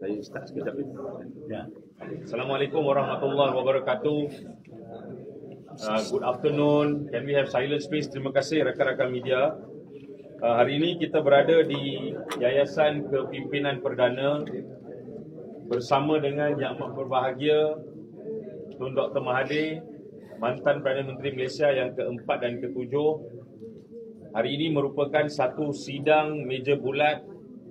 Saya start sekejap. Ya. Assalamualaikum warahmatullahi wabarakatuh. Good afternoon. Can we have silence please? Terima kasih rakan-rakan media. Hari ini kita berada di Yayasan Kepimpinan Perdana bersama dengan Yang Amat Berbahagia Tun Dr. Mahathir, mantan Perdana Menteri Malaysia yang keempat dan ketujuh. Hari ini merupakan satu sidang meja bulat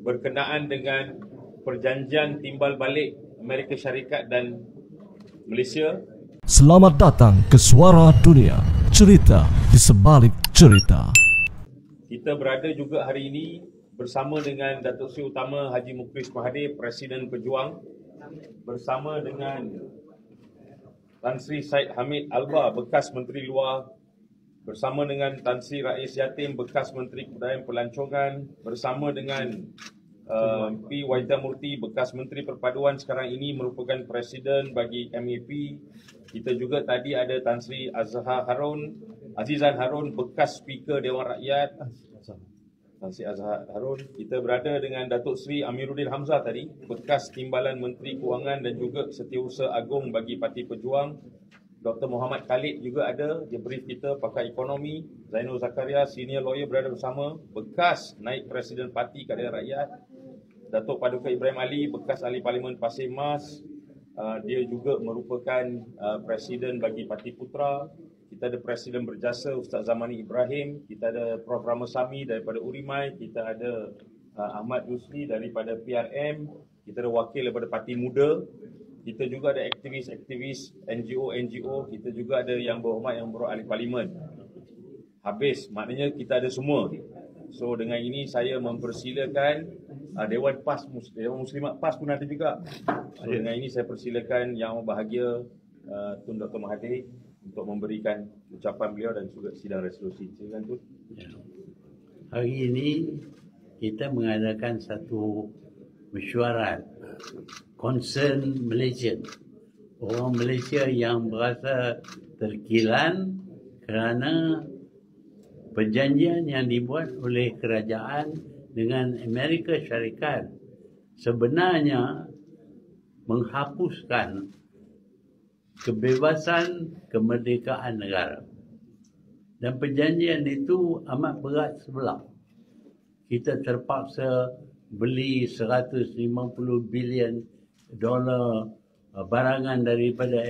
berkenaan dengan perjanjian timbal balik Amerika Syarikat dan Malaysia. Selamat datang ke Suara Dunia, cerita di sebalik cerita. Kita berada juga hari ini bersama dengan Datuk Seri Utama Haji Mukhlis Mahathir, Presiden Pejuang, bersama dengan Tan Sri Syed Hamid Albar, bekas Menteri Luar, bersama dengan Tan Sri Rais Yatim, bekas Menteri Kebudayaan Pelancongan, bersama dengan P. Wahida Murti, bekas Menteri Perpaduan, sekarang ini merupakan Presiden bagi MAP. Kita juga tadi ada Tan Sri Azizan Harun, bekas Speaker Dewan Rakyat. Tan Sri Azhar Harun. Kita berada dengan Datuk Seri Amiruddin Hamzah tadi, bekas Timbalan Menteri Kewangan dan juga Setiausaha Agung bagi Parti Pejuang. Dr. Muhammad Khalid juga ada, dia brief kita, pakar ekonomi. Zainul Zakaria, senior lawyer, berada bersama, bekas naib Presiden Parti Keadilan Rakyat. Datuk Paduka Ibrahim Ali, bekas ahli Parlimen Pasir Mas. Dia juga merupakan Presiden bagi Parti Putra. Kita ada Presiden Berjasa Ustaz Zamani Ibrahim. Kita ada Prof. Ramasamy daripada Urimai. Kita ada Ahmad Yusri daripada PRM. Kita ada wakil daripada Parti Muda. Kita juga ada aktivis-aktivis NGO. Kita juga ada yang berhormat, yang ahli Parlimen. Habis, maknanya kita ada semua. So dengan ini saya mempersilakan Dewan Muslimat PAS pun ada juga. So dengan ini saya persilakan Yang Amat Bahagia Tun Dr. Mahathir untuk memberikan ucapan beliau dan juga sidang resolusi. Silakan Tun. Ya. Hari ini kita mengadakan satu mesyuarat concern Malaysian. Orang Malaysia yang berasa terkilan kerana perjanjian yang dibuat oleh kerajaan dengan Amerika Syarikat sebenarnya menghapuskan kebebasan kemerdekaan negara. Dan perjanjian itu amat berat sebelah. Kita terpaksa beli 150 bilion dolar barangan daripada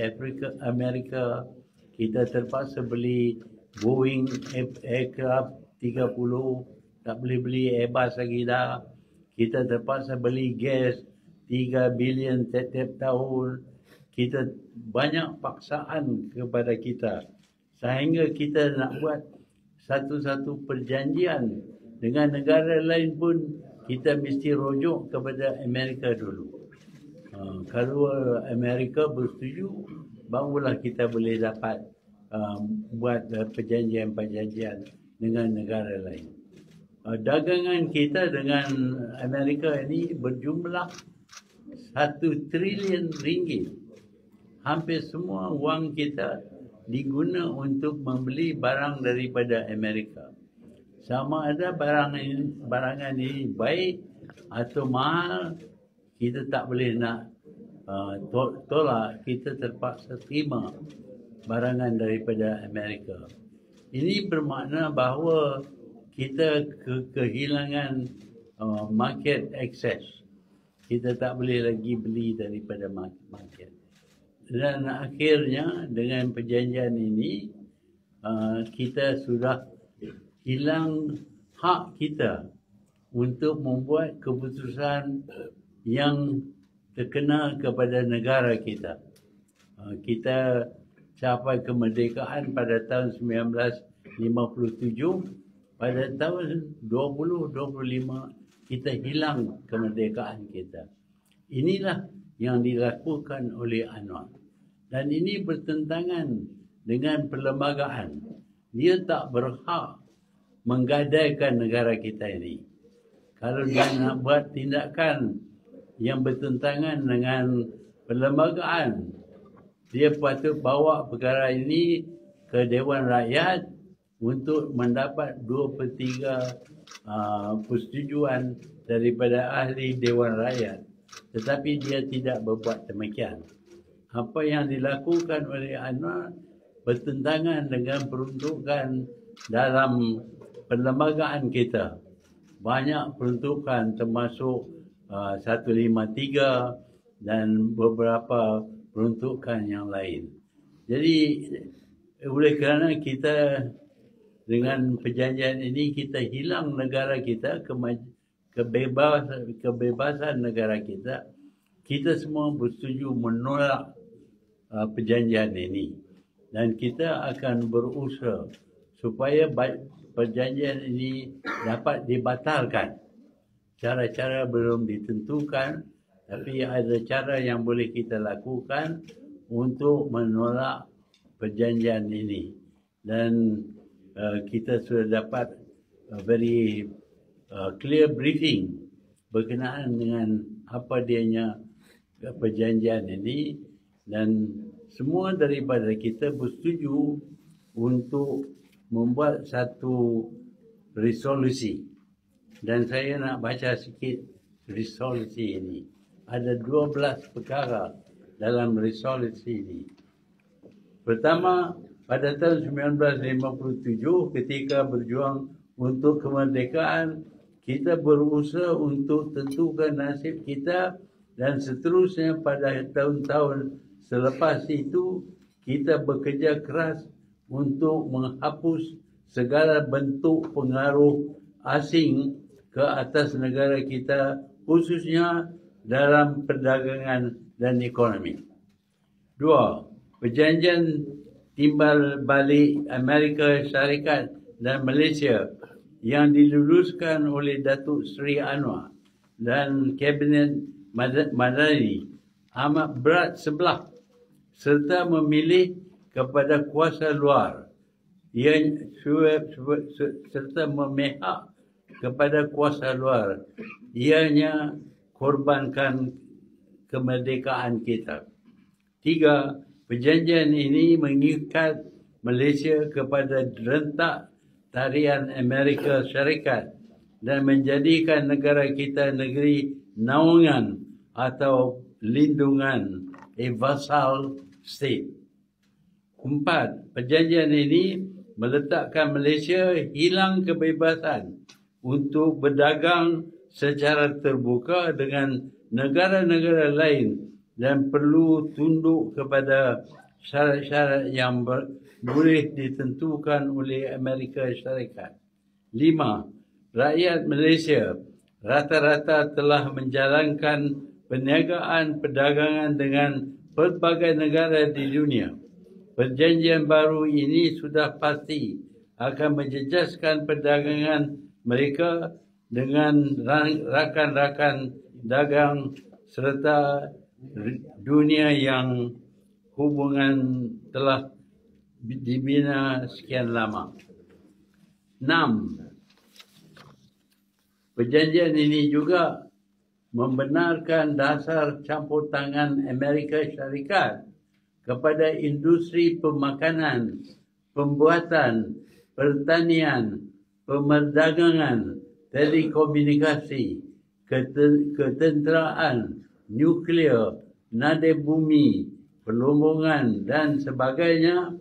Amerika. Kita terpaksa beli Boeing aircraft 30, tak boleh beli Airbus lagi dah. Kita terpaksa beli gas 3 bilion setiap tahun. Kita banyak paksaan kepada kita sehingga kita nak buat satu-satu perjanjian dengan negara lain pun kita mesti rujuk kepada Amerika dulu. Kalau Amerika bersetuju, barulah kita boleh dapat buat perjanjian-perjanjian dengan negara lain. Dagangan kita dengan Amerika ini berjumlah 1 trilion ringgit. Hampir semua wang kita diguna untuk membeli barang daripada Amerika. Sama ada barangan ini baik atau mahal, kita tak boleh nak tolak. Kita terpaksa terima barangan daripada Amerika. Ini bermakna bahawa kita kehilangan market access. Kita tak boleh lagi beli daripada market. Dan akhirnya dengan perjanjian ini kita sudah hilang hak kita untuk membuat keputusan yang terkena kepada negara kita. Kita capai kemerdekaan pada tahun 1957. Pada tahun 2025 kita hilang kemerdekaan kita. Inilah yang dilakukan oleh Anwar. Dan ini bertentangan dengan perlembagaan. Dia tak berhak menggadaikan negara kita ini. Kalau dia nak buat tindakan yang bertentangan dengan perlembagaan, dia patut bawa perkara ini ke Dewan Rakyat untuk mendapat 2/3 persetujuan daripada ahli Dewan Rakyat. tetapi dia tidak berbuat demikian. Apa yang dilakukan oleh Anwar bertentangan dengan peruntukan dalam perlembagaan kita. Banyak peruntukan termasuk 153 dan beberapa peruntukan yang lain. Jadi oleh kerana kita dengan perjanjian ini kita hilang negara kita, kebebasan negara kita, kita semua bersetuju menolak perjanjian ini. Dan kita akan berusaha supaya perjanjian ini dapat dibatalkan. Cara-cara belum ditentukan, tapi ada cara yang boleh kita lakukan untuk menolak perjanjian ini. Dan kita sudah dapat very clear briefing berkenaan dengan apa dianya perjanjian ini, dan semua daripada kita bersetuju untuk membuat satu resolusi. Dan saya nak baca sikit resolusi ini. Ada 12 perkara dalam resolusi ini. Pertama, pada tahun 1957 ketika berjuang untuk kemerdekaan, kita berusaha untuk tentukan nasib kita, dan seterusnya pada tahun-tahun selepas itu kita bekerja keras untuk menghapus segala bentuk pengaruh asing ke atas negara kita, khususnya dalam perdagangan dan ekonomi. 2. Perjanjian timbal balik Amerika Syarikat dan Malaysia yang diluluskan oleh Datuk Seri Anwar dan Kabinet Madani amat berat sebelah serta memilih kepada kuasa luar serta memihak kepada kuasa luar, ianya korbankan kemerdekaan kita. 3. Perjanjian ini mengikat Malaysia kepada rentak tarian Amerika Syarikat dan menjadikan negara kita negeri naungan atau lindungan, a vassal state. 4. Perjanjian ini meletakkan Malaysia hilang kebebasan untuk berdagang secara terbuka dengan negara-negara lain dan perlu tunduk kepada syarat-syarat yang boleh ditentukan oleh Amerika Syarikat. 5. Rakyat Malaysia rata-rata telah menjalankan perniagaan perdagangan dengan pelbagai negara di dunia. Perjanjian baru ini sudah pasti akan menjejaskan perdagangan mereka dengan rakan-rakan dagang serta dunia yang hubungan telah dibina sekian lama. 6. Perjanjian ini juga membenarkan dasar campur tangan Amerika Syarikat kepada industri pemakanan, pembuatan, pertanian, pemerdagangan, telekomunikasi, ketenteraan, nuklear, nada bumi, perlombongan dan sebagainya.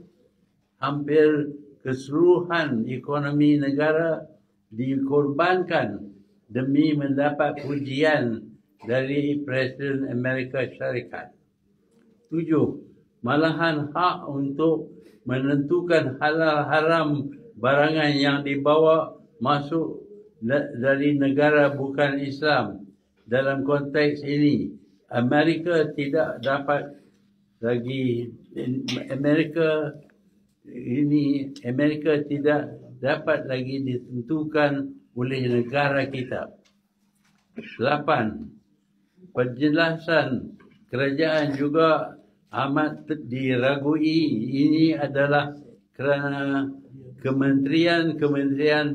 Hampir keseluruhan ekonomi negara dikorbankan demi mendapat pujian dari Presiden Amerika Syarikat. 7. Malahan hak untuk menentukan halal haram barangan yang dibawa masuk dari negara bukan Islam. Dalam konteks ini, Amerika tidak dapat lagi ditentukan oleh negara kita. 8. Penjelasan kerajaan juga amat diragui. Ini adalah kerana kementerian,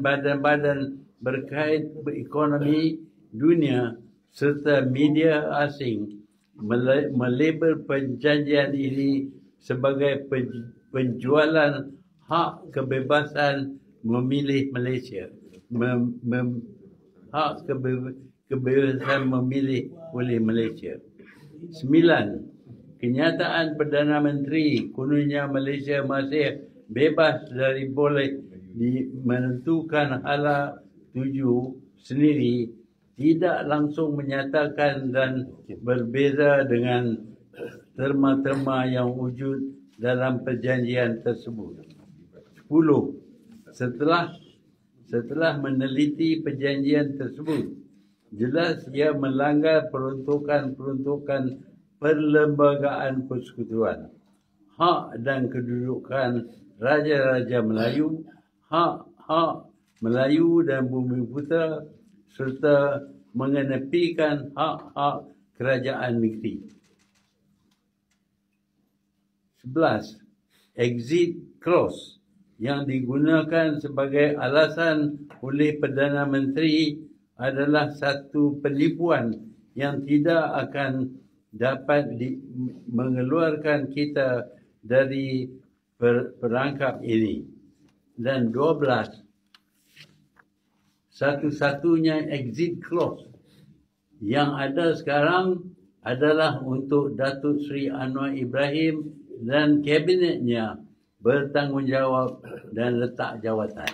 badan-badan berkait ekonomi dunia serta media asing melabel perjanjian ini sebagai penjualan hak kebebasan memilih Malaysia. Hak kebebasan memilih oleh Malaysia. 9. Kenyataan Perdana Menteri kononnya Malaysia masih bebas dari boleh menentukan hala tuju sendiri tidak langsung menyatakan dan berbeza dengan terma-terma yang wujud dalam perjanjian tersebut. 10. Setelah meneliti perjanjian tersebut, jelas ia melanggar peruntukan perlembagaan persekutuan, hak dan kedudukan raja-raja Melayu, hak Melayu dan Bumi Putera, serta mengenepikan hak-hak kerajaan negeri. 11. Exit clause yang digunakan sebagai alasan oleh Perdana Menteri adalah satu penipuan yang tidak akan dapat mengeluarkan kita dari perangkap ini. Dan 12. Satu-satunya exit clause yang ada sekarang adalah untuk Datuk Seri Anwar Ibrahim dan kabinetnya bertanggungjawab dan letak jawatan.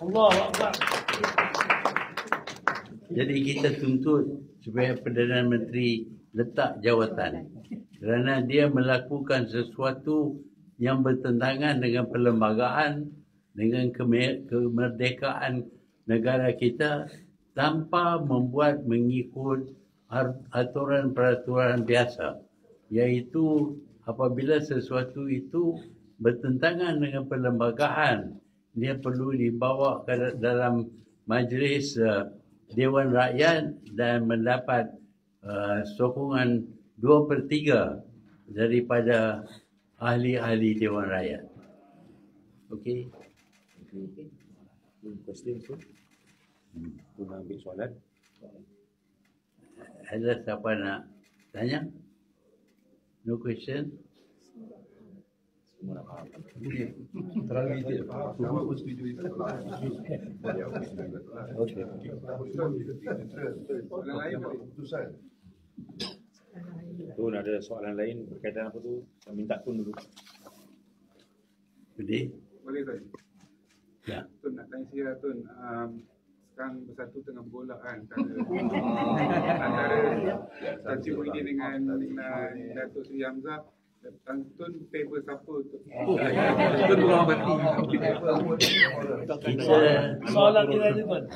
Allahuakbar. Jadi kita tuntut supaya Perdana Menteri letak jawatan kerana dia melakukan sesuatu yang bertentangan dengan perlembagaan, dengan kemerdekaan negara kita tanpa mengikut aturan-peraturan biasa, iaitu apabila sesuatu itu bertentangan dengan perlembagaan, dia perlu dibawa ke dalam majlis Dewan Rakyat dan mendapat sokongan 2/3 daripada ahli-ahli Dewan Rakyat. Okey. Question tu. Tu nak ambil soalan. Ada siapa nak tanya? No question? Terlalu detail. Sama pun setuju itu. Okey. Soalan lain keputusan. Tun ada soalan lain berkaitan apa tu? Saya minta Tun dulu. Boleh? Boleh tak? Ya. Tun nak tanya saya Tun. Sekarang bersatu tengah berbola kan antara Tan Sri Muhyiddin dengan Datuk Seri Hamzah. Tun favor siapa tu? Tun orang mati.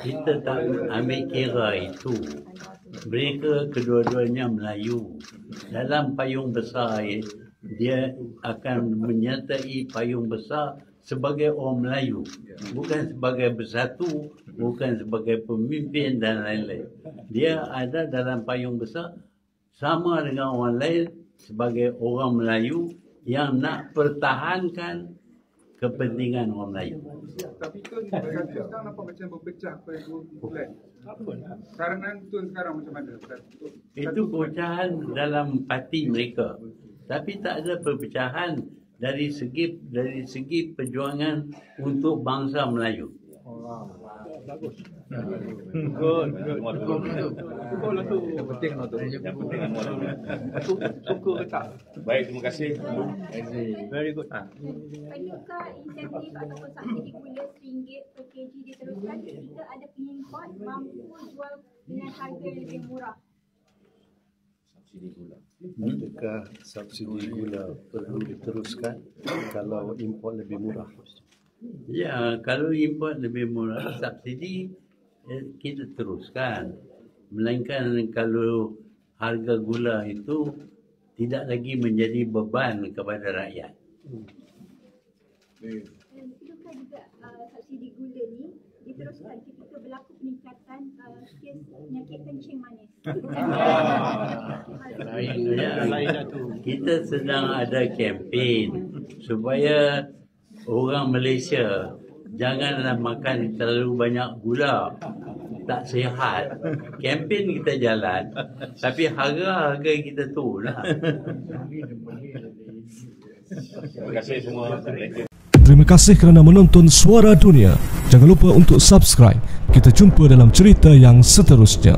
Kita tak ambil kira itu. Mereka kedua-duanya Melayu. Dalam payung besar, dia akan menyertai payung besar sebagai orang Melayu, bukan sebagai bersatu, bukan sebagai pemimpin dan lain-lain. Dia ada dalam payung besar sama dengan orang lain sebagai orang Melayu yang nak pertahankan kepentingan orang Melayu. Tapi Tun bersatu sekarang nampak macam berpecah pada dua bulan. Karangan Tun sekarang macam mana? Itu perpecahan dalam parti mereka. Tapi tak ada perpecahan dari segi perjuangan untuk bangsa Melayu. Bagus. Good. Yang penting suka ke tak? Baik, terima kasih. Very good. Adakah insentif ataupun subsidi gula RM1 per kg diteruskan ketika ada pengimport mampu jual dengan harga yang lebih murah? Subsidi gula. Adakah subsidi gula perlu diteruskan kalau import lebih murah? Ya, kalau import lebih murah, subsidi kita teruskan. Melainkan kalau harga gula itu tidak lagi menjadi beban kepada rakyat. Adakah juga subsidi gula ni diteruskan ketika berlaku peningkatan kes penyakit kencing manis? Kita sedang ada kempen supaya orang Malaysia janganlah makan terlalu banyak gula, tak sihat. Kempen kita jalan, tapi harga kita tu lah. Terima kasih semua. Terima kasih kerana menonton Suara Dunia. Jangan lupa untuk subscribe. Kita jumpa dalam cerita yang seterusnya.